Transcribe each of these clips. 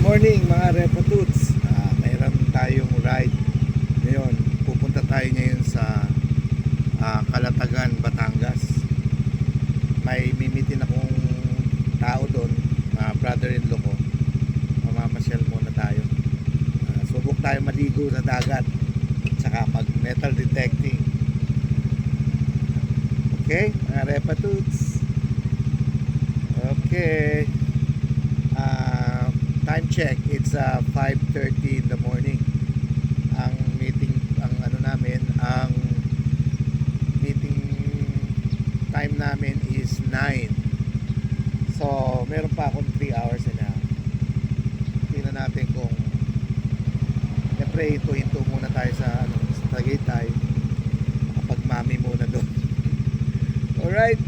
Morning mga Repatuts. Mayroon tayong ride ngayon. Pupunta tayo ngayon sa Calatagan, Batangas. May mimitin akong tao doon, brother-in-law ko. Mamamasyal muna tayo. Subok tayo maligo sa dagat at saka mag metal detecting. Okay mga Repatuts. Okay. Time check, it's 5:30 in the morning. Ang meeting ang meeting time namin is 9. So meron pa akong 3 hours na. Tingnan natin kung siyempre hinto muna tayo sa Tagaytay, kapagmami muna doon. Alright.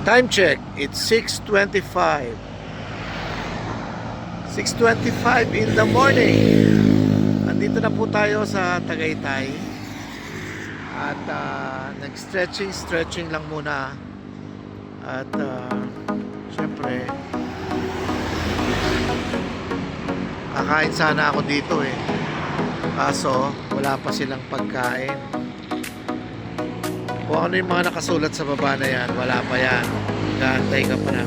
Time check, it's 6:25. 6:25 in the morning. Nandito na po tayo sa Tagaytay. At nag-stretching lang muna. At syempre kakain sana ako dito kaso wala pa silang pagkain. Kung ano yung mga nakasulat sa baba na yan, wala pa yan. Gaantay ka pa na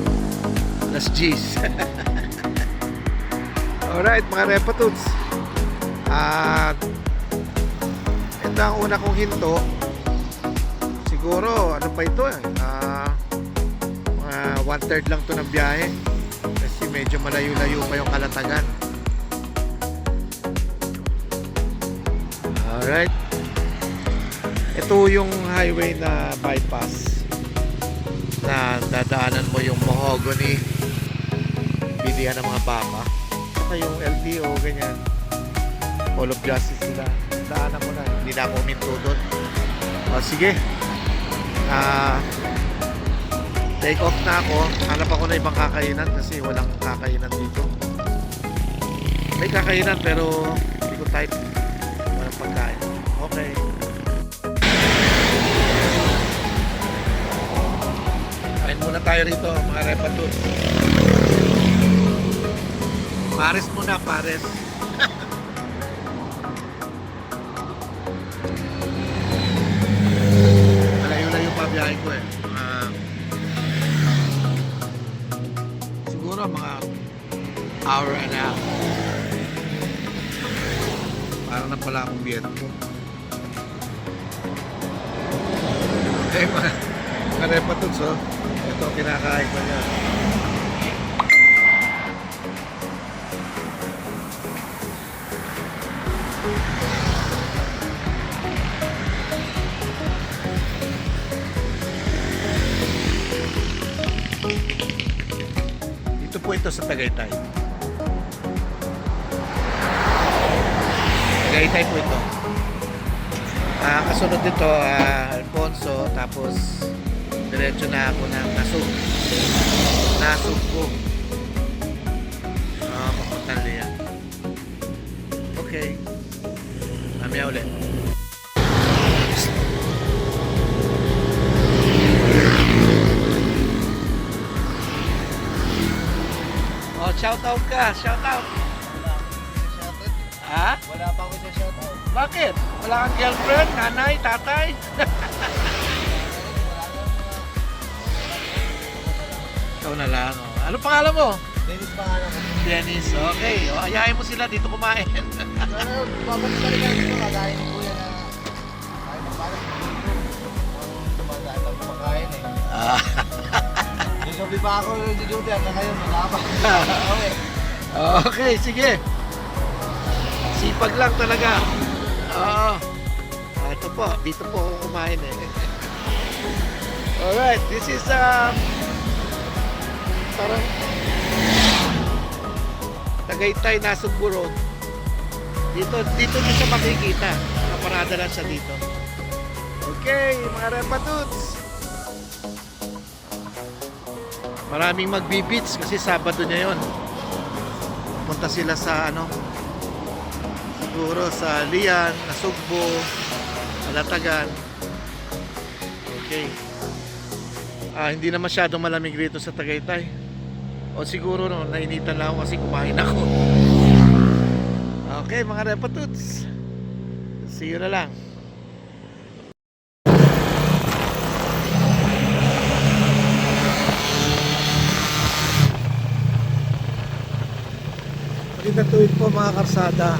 alas 10. Alright mga Repatuts, ito ang una kong hinto. Siguro ano pa ito mga 1/3 lang to ng biyahe kasi medyo malayo-layo pa yung Calatagan. Alright, ito yung highway na bypass na dadaanan mo yung mahogany, bilihan ng mga baka, saka yung LTO, ganyan, Hall of Justice nila. Daanan mo na, hindi na ako uminto doon. Sige, take off na ako. Hanap ako na ibang kakainan kasi walang kakainan dito. May kakainan pero hindi ko type, walang pagkain. Okay, kain muna tayo rito mga Repatuts. Pares muna, pares. Malayo-layo pa biyahe ko siguro mga hour and a half. Parang na pala akong Vietnam. Okay mga Repatuts, ito kinakain ko niya. Dito po ito sa Tagaytay. Tagaytay po ito. Kasunod dito Alfonso, tapos diretso na ako ng Nasugbo. Papuntan liyan. Okay, mamaya ulit. Shoutout ka, shoutout. Ha? Wala pa ako sa shoutout. Bakit? Wala kang girlfriend, nanay, tatay? Ikaw na lang. Ano pangalan mo? Dennis pangalan ko. Dennis, okay. Ayahin mo sila dito kumain. Pero babalik ka rin dito, kagaya ni Kuya na ay magbalas dito. Dumadaan lang kumakain Yung gabi pa ako dito, hanggang ngayon, magkaba. Okay. Okay, sige. Sipag lang talaga. Oo. Ito po, dito po ako kumain Alright, this is parang Tagaytay, Nasugbo Road. Dito siya makikita. Nakaparada lang siya dito. Okay, mga Repatuts. Maraming magbi-beach kasi Sabado niya yon. Punta sila sa siguro sa Lian, Nasugbo, Calatagan. Okay. Hindi na masyadong malamig rito sa Tagaytay. O siguro no, nainitan lang ako kasi kumain ako. Okay mga repatuts, see you na lang. Magandang tuwid po mga karsada.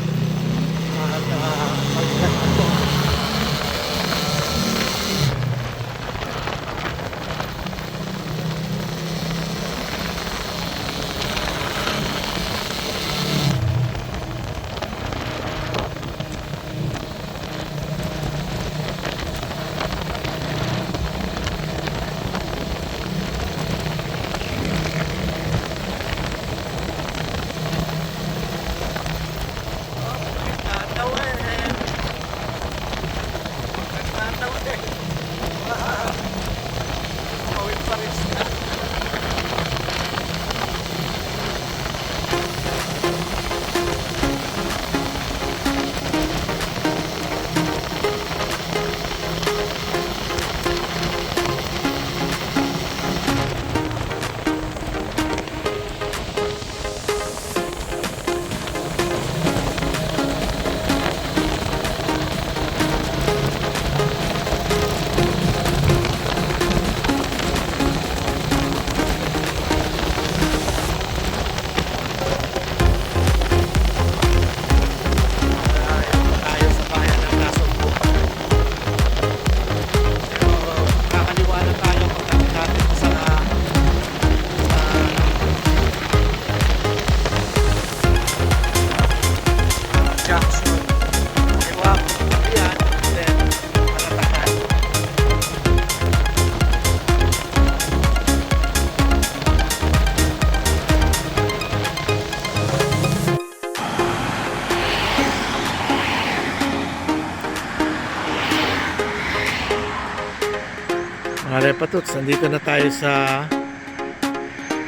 Mga repatuts, nandito na tayo sa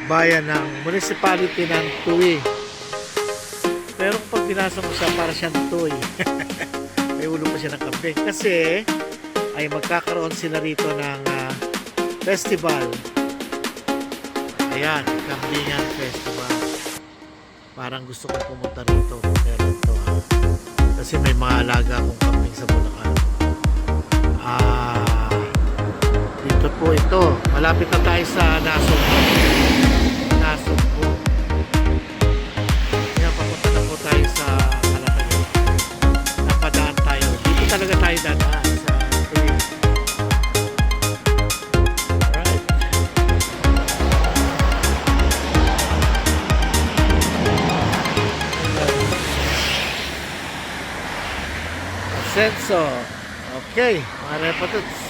bayan ng municipality ng Tui. Pero pag binasa mo siya, para siyang Tuy. May ulo pa siya ng kambing. Kasi ay magkakaroon sila rito ng festival. Ayan, Kambingan Festival. Parang gusto kong pumunta rito. Pero ito, kasi may mga alaga akong kambing sa Bulacan. Dito po ito. Malapit na tayo sa Nasog. Nasog po. Kaya papunta na po tayo sa Kalatagan. Napadaan tayo. Dito talaga tayo dadaan sa Tuy. Alright. Senso. Okay. Mga repatuts.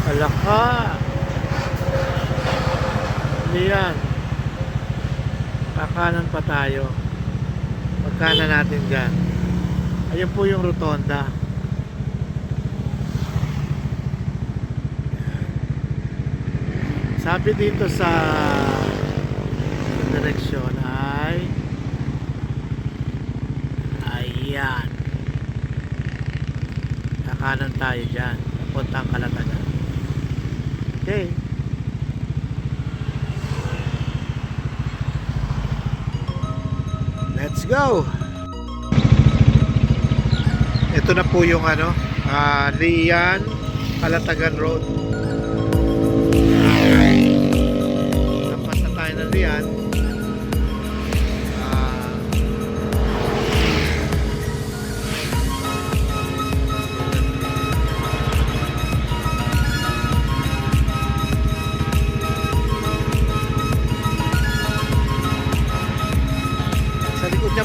Alaka. Yan. Kakanan pa tayo. Pagkanan natin dyan. Ayun po yung rotonda. Sabi dito sa direksyon ay ayan. Kakanan tayo dyan. Puntang Kalatagan. Okay. Let's go. Ito na po yung Lian Kalatagan Road. Tapos na tayo ng Lian.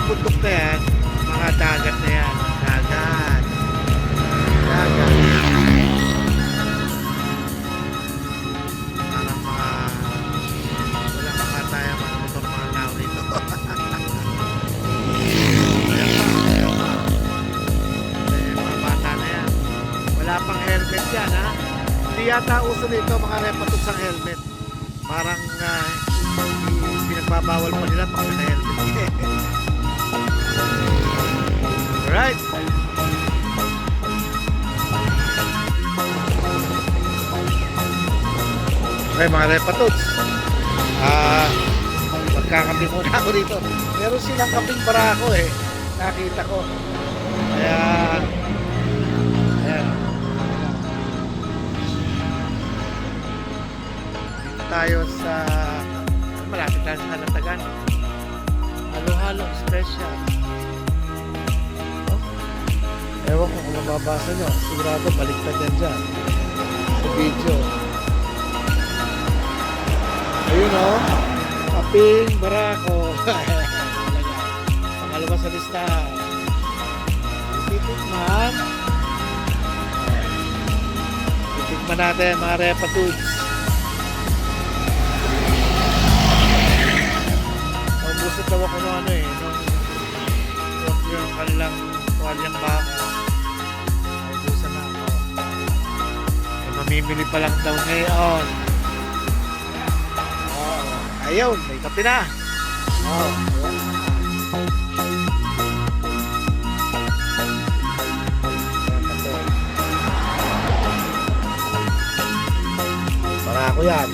bundok na yan, mga dagat na yan. Dagat. Dagat. Parang mga walang makatayang mga motor mga tao dito. Ayan pa. Eh, mga bata na yan. Wala pang helmet yan, ha? Hindi yata uso nito mga repatod sa helmet. Parang pinagbabawal pa nila pag naka-helmet. Alright. Okay mga repatods, magkakape muna ako dito. Meron silang kaping barako eh, nakita ko. Kaya ayan, dito tayo sa malapit tayo sa Halatagan. Halo-halong special. Ewan ko kung mababasa nyo, sigurado baliktad yan dyan sa video. Ayun o, kaping barako. Pangalawa sa listahan. Titikman. Titikman natin mga repatudes. Maubusot daw ako ng ano eh, yung kanilang tuwalyang baka. Naubusan na ako. Eh, mamimili pa lang daw ngayon. Ayun, may kape na. Oh, para ako yan.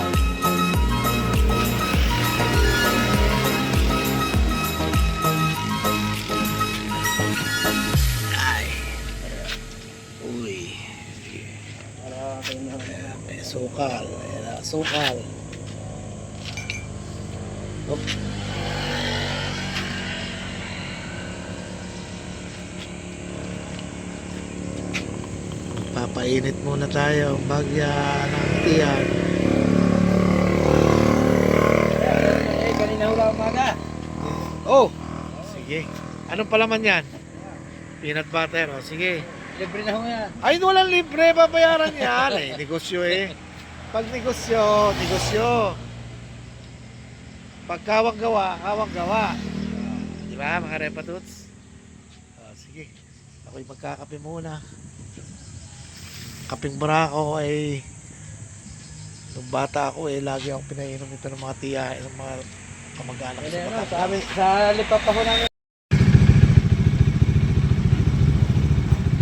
Ay. Uy. May sukal. May sukal. Oh. Papainit muna tayo ang bagya ng tiyan. Kanina hula umaga. Oh, sige. Anong palaman yan? Peanut butter. Oh, sige. Libre na ho yan. Ay, walang libre. Babayaran yan. Eh, negosyo eh. Pag negosyo, negosyo. Pag kawang gawa, kawang gawa. Di ba mga repatuts? Sige, ako'y magkakape muna. Kaping barako ay nung bata ako eh, lagi akong pinainom ito ng mga tiyahin, ng mga kamag-anak sa Batangas. Sa lipa pa ho namin.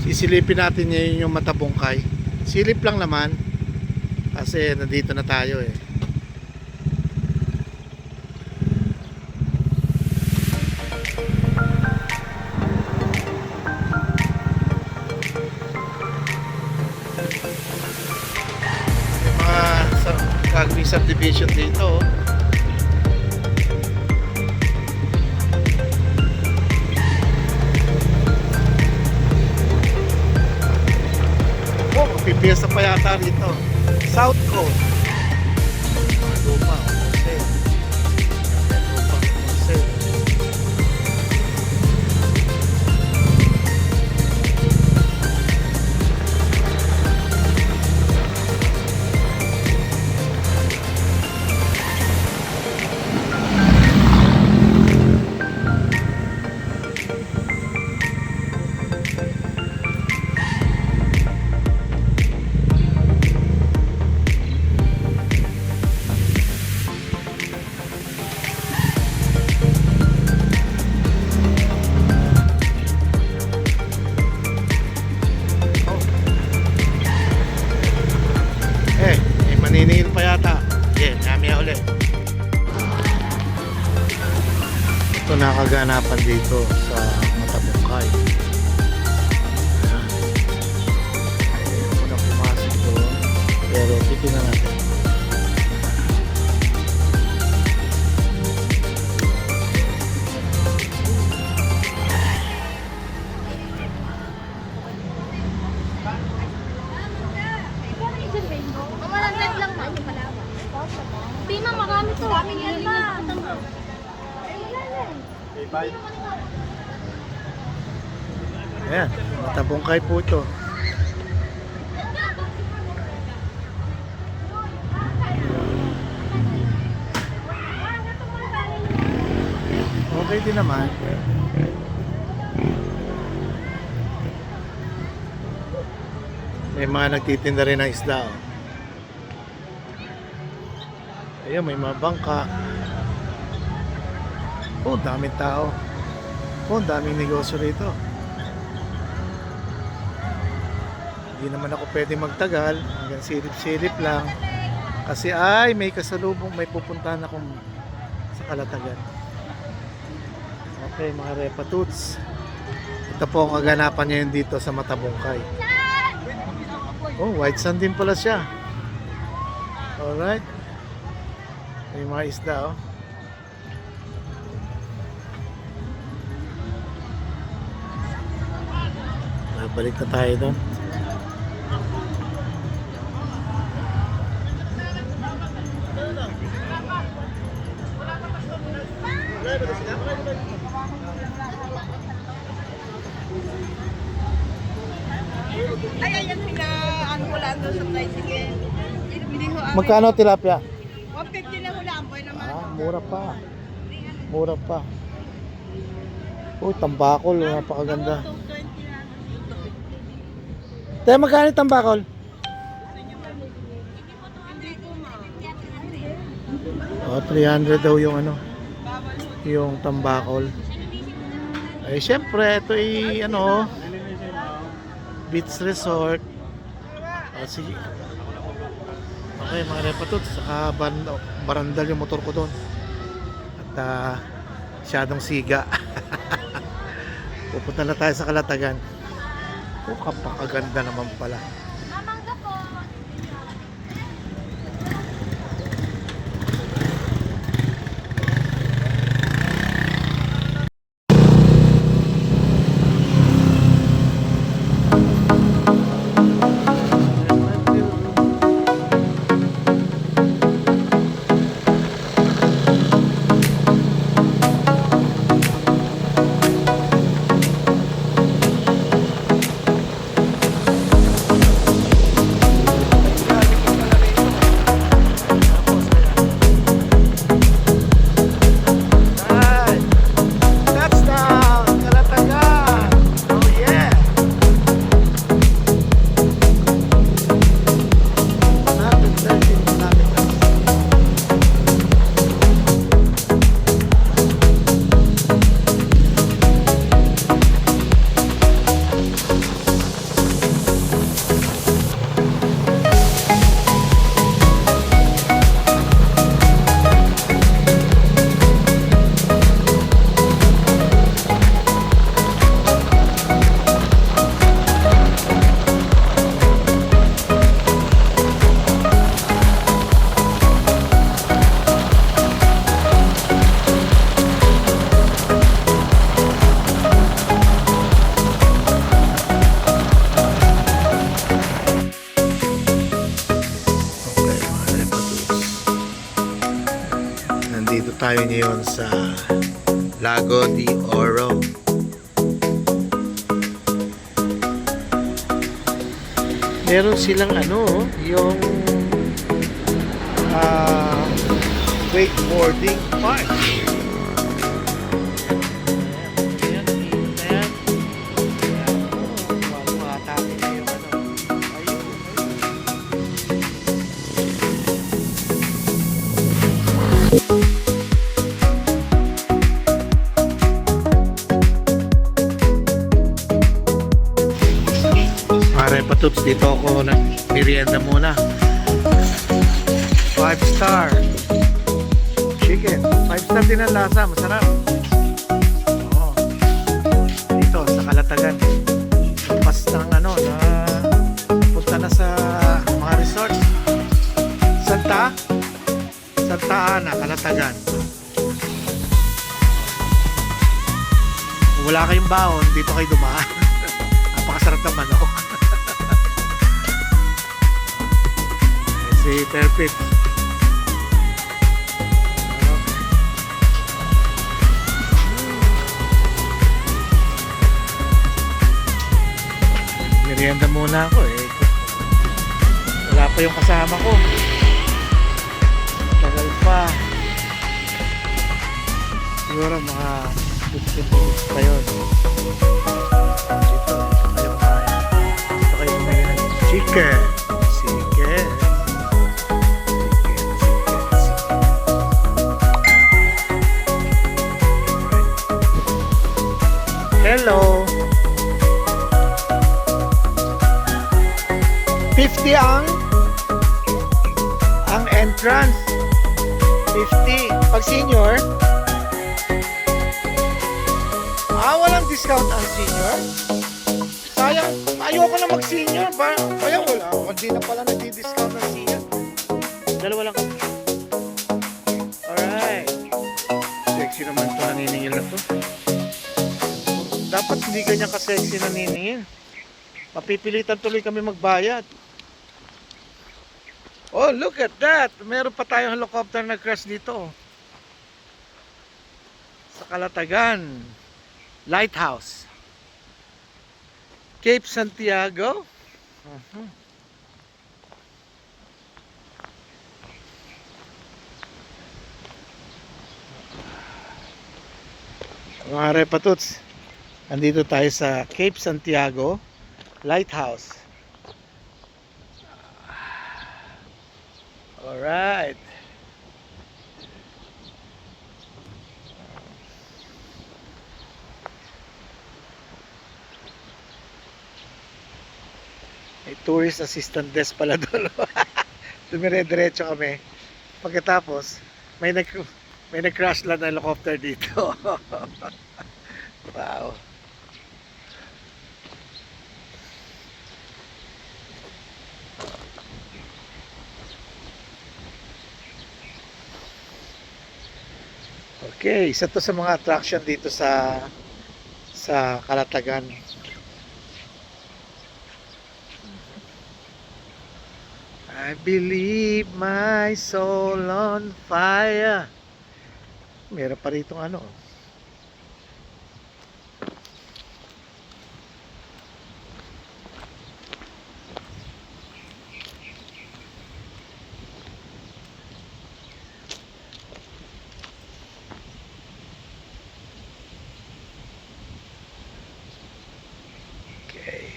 Sisilipin natin ngayon yung matabungkay. Silip lang naman kasi nandito na tayo eh. Gagawin subdivision dito. Oh, pipiyesa pa yata dito. South Coast. Lupa, Jose. Lupa, Jose. Maniningil pa yata. Yeah, mamaya ulit. Ito nakaganapan dito sa Matabungkay. Ayaw ko na pumasok doon. Pero titignan natin. Malaglag lang na yung palawa. Di ma, marami to. Dami yan ma. Ayan, Matabungkay po ito. Okay din naman. May mga nagtitinda rin ng isda. Oh. Ayun, may mga bangka. Oh, daming tao. Oh, daming negosyo rito. Hindi naman ako pwede magtagal. Hanggang silip-silip lang. Kasi ay, may kasalubong, may pupuntahan akong sa Kalatagan. Okay, mga repatuts. Ito po ang kaganapan niya yun dito sa Matabungkay. Oh, white sand din pala siya. Alright. May mga isda, oh. Balik na tayo doon. Ay, ayan pina, ano ko lang doon sa tricycle. Hindi ko Magkano tilapia? 150 na hulaan po naman. Ah, mura pa. Mura pa. Oh, tambakol, napakaganda. 220 na. Tayo, magkano yung tambakol? Hindi ko ma. Oh, 300 daw yung ano, yung tambakol. Eh, syempre, ito ay ano, beach resort. Oh, sige. Okay, mga repatut, saka barandal yung motor ko doon. At masyadong siga. Pupunta na tayo sa Kalatagan. Oh, kapakaganda naman pala. Nandito tayo ngayon sa Lago de Oro. Meron silang ano, yung wakeboarding park. Ayan, ayan. Matapin na yung ano. Ayun. Patuts, dito ako nag-merienda muna. 5-star chicken. 5-star din ang lasa, masarap. Oo. Dito sa Kalatagan. Tapos ng ano, na punta na sa mga resort. Santa Ana, Kalatagan. Kung wala kayong baon, dito kayo dumaan. Napakasarap ng manok. Si Perfect. Merienda muna ako eh. Wala pa yung kasama ko. Matagal pa. Siguro mga 15 minutes pa yun. Dito kayo kumain. Dito kayo kumain ng chicken. Chicken. Hello. 50 ang entrance. 50. Pag senior, walang discount ang senior. Sayang, ayoko na mag-senior. Kaya wala. Hindi na pala nagdi-discount ng senior. Dalawa lang. Alright. Sexy naman ito, naniningil na to. Dapat hindi ganyan ka-sexy naniningil. Mapipilitan tuloy kami magbayad. Oh, look at that! Meron pa tayong helicopter na crash dito. Sa Calatagan Lighthouse. Cape Santiago. Mga repatuts, andito tayo sa Cape Santiago Lighthouse. Alright. May tourist assistant desk pala doon. Dumire-diretso kami. Pagkatapos, may nag-crash lang na helicopter dito. Wow. Okay, isa to sa mga attraction dito sa Calatagan. I believe my soul on fire. Meron pa rito ano. Okay.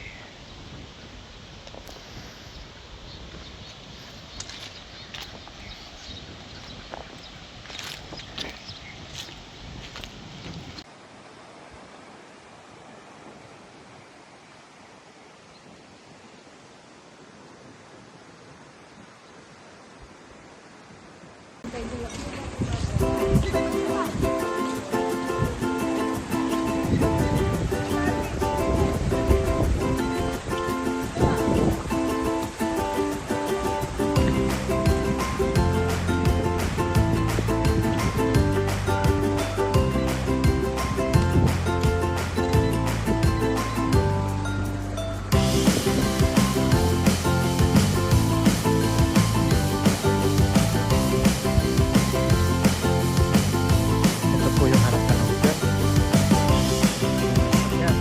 Ito po yung harap ng hotel. Ayan.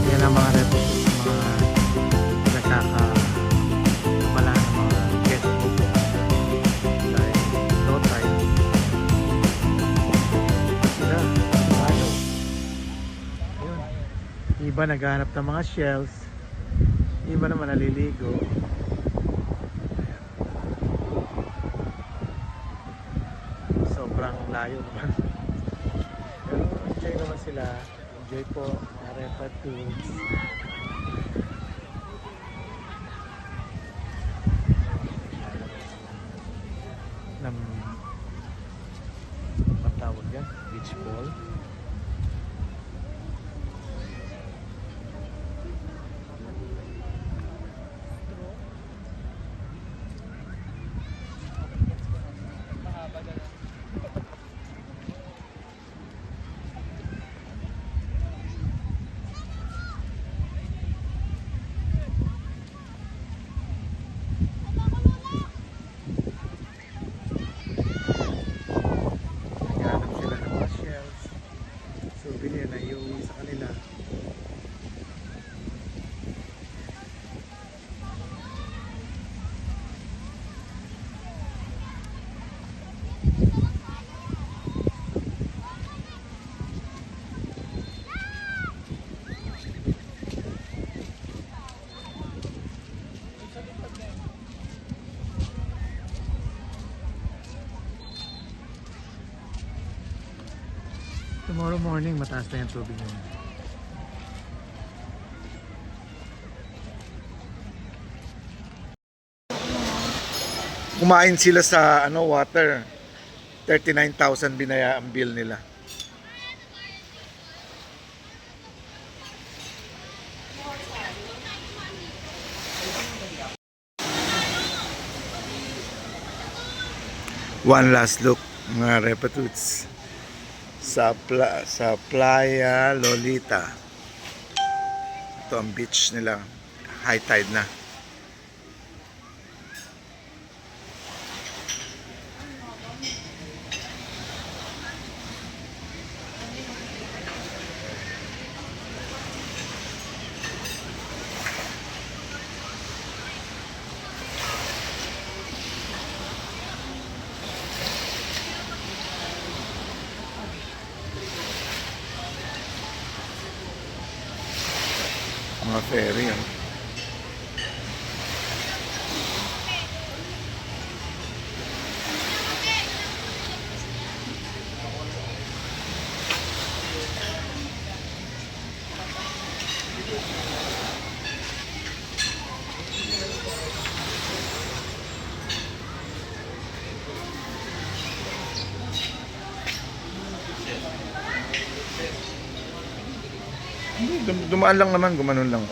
Yan ang mga repos, mga nagkakabala ng mga guest dahil low tide. Sila, ano? Ayun. Iba naghahanap ng mga shells, iba naman naliligo. Sobra layo naman. Pero enjoy naman sila. Enjoy po, mga Repa Tools. Ng patawag yan, beach ball. Naghanap sila ng mga shells. Souvenir na iuwi sa kanila. Tomorrow morning, mataas na yung tubig nyo. Kumain sila sa water. 39,000 binaya ang bill nila. One last look, mga Repatuts, sa Playa Lolita. Ito ang beach nila. High tide na. Mga ferry yan. Dumaan lang naman, gumanon lang.